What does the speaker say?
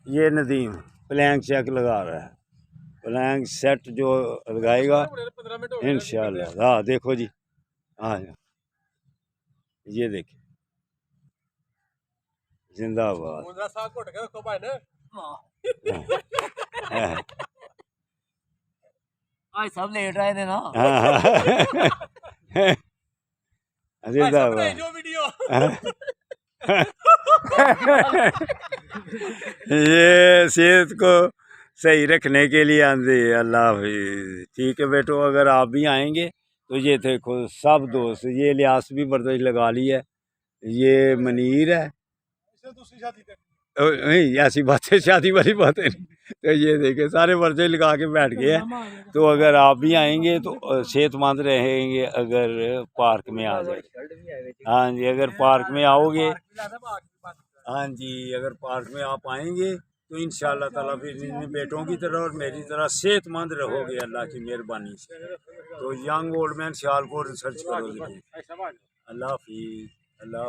ये Nadeem Planck check लगा रहा है। प्लैंक सेट जो लगाएगा इंशाल्लाह। हाँ देखो जी, हाँ ये देखिए, जिंदाबाद। आज सब लेट आए थे ना। जिंदाबाद। ये सेहत को सही रखने के लिए आंदे। अल्लाह हाफिज़। ठीक है बेटो, अगर आप भी आएंगे तो ये देखो सब दोस्त, ये लियास भी बर्दाश्त लगा ली है, ये मनीर है। नहीं ऐसी बातें, शादी वाली बातें नहीं। तो ये देखे सारे वर्जे लगा के बैठ गए हैं। तो अगर आप भी आएंगे तो सेहतमंद रहेंगे अगर पार्क में आ जाए। हाँ जी, अगर पार्क में आओगे, हाँ जी, अगर पार्क में आप आएंगे तो इंशाल्लाह ताला फिर इन बेटों की तरह और मेरी तरह सेहतमंद रहोगे अल्लाह की मेहरबानी से। तो young old man Sialkot search करोगे। अल्लाह हाफिज़। अल्लाह।